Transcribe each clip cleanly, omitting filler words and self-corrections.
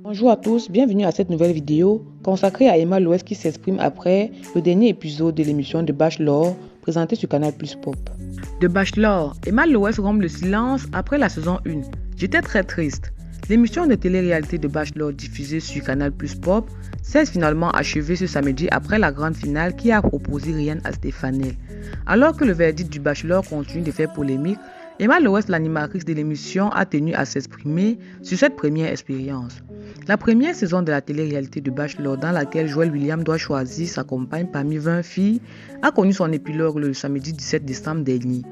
Bonjour à tous, bienvenue à cette nouvelle vidéo consacrée à Emma Loès qui s'exprime après le dernier épisode de l'émission de Bachelor présentée sur Canal Plus Pop. De Bachelor, Emma Loès rompt le silence après la saison 1. J'étais très triste. L'émission de télé-réalité de Bachelor diffusée sur Canal Plus Pop s'est finalement achevée ce samedi après la grande finale qui a proposé Ryan à Stefanel. Alors que le verdict du Bachelor continue de faire polémique, Emma Loès, l'animatrice de l'émission, a tenu à s'exprimer sur cette première expérience. La première saison de la télé-réalité de Bachelor, dans laquelle Joel Williams doit choisir sa compagne parmi 20 filles, a connu son épilogue le samedi 17 décembre dernier.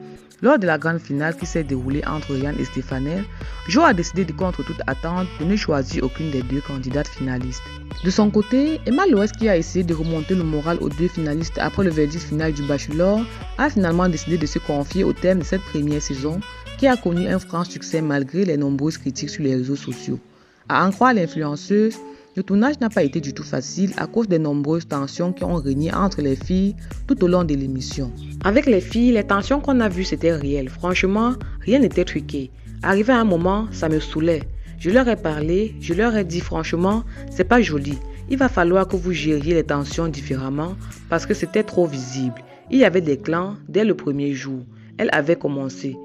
Lors de la grande finale qui s'est déroulée entre Ryan et Stefanel, Joe a décidé de contre toute attente de ne choisir aucune des deux candidates finalistes. De son côté, Emma Loès, qui a essayé de remonter le moral aux deux finalistes après le verdict final du Bachelor, a finalement décidé de se confier au thème de cette première saison qui a connu un franc succès malgré les nombreuses critiques sur les réseaux sociaux. À en croire l'influenceuse, le tournage n'a pas été du tout facile à cause des nombreuses tensions qui ont régné entre les filles tout au long de l'émission. Avec les filles, les tensions qu'on a vues c'était réel. Franchement, rien n'était truqué. Arrivé à un moment, ça me saoulait. Je leur ai parlé, je leur ai dit franchement, c'est pas joli. Il va falloir que vous gériez les tensions différemment parce que c'était trop visible. Il y avait des clans dès le premier jour. Elle avait commencé,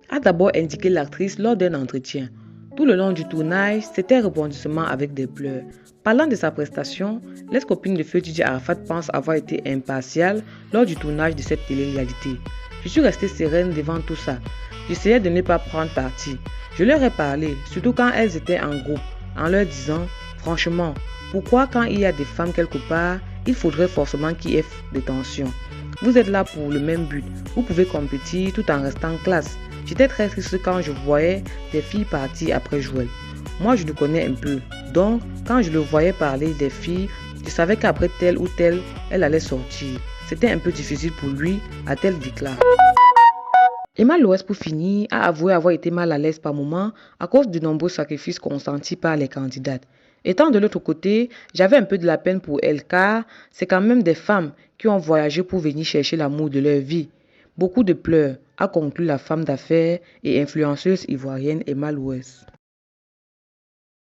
a d'abord indiqué l'actrice lors d'un entretien. Tout le long du tournage, c'était rebondissement avec des pleurs. Parlant de sa prestation, l'ex-copine de feu DJ Arafat pense avoir été impartiale lors du tournage de cette télé-réalité. Je suis restée sereine devant tout ça. J'essayais de ne pas prendre parti. Je leur ai parlé, surtout quand elles étaient en groupe, en leur disant « Franchement, pourquoi quand il y a des femmes quelque part, il faudrait forcément qu'il y ait des tensions? Vous êtes là pour le même but. Vous pouvez compétir tout en restant en classe. » J'étais très triste quand je voyais des filles partir après Joel. Moi, je le connais un peu. Donc, quand je le voyais parler des filles, je savais qu'après telle ou telle, elle allait sortir. C'était un peu difficile pour lui, a-t-elle déclaré. Emma Loès, pour finir, a avoué avoir été mal à l'aise par moments à cause de nombreux sacrifices consentis par les candidates. Étant de l'autre côté, j'avais un peu de la peine pour elle car c'est quand même des femmes qui ont voyagé pour venir chercher l'amour de leur vie. Beaucoup de pleurs, a conclu la femme d'affaires et influenceuse ivoirienne Emma Loès.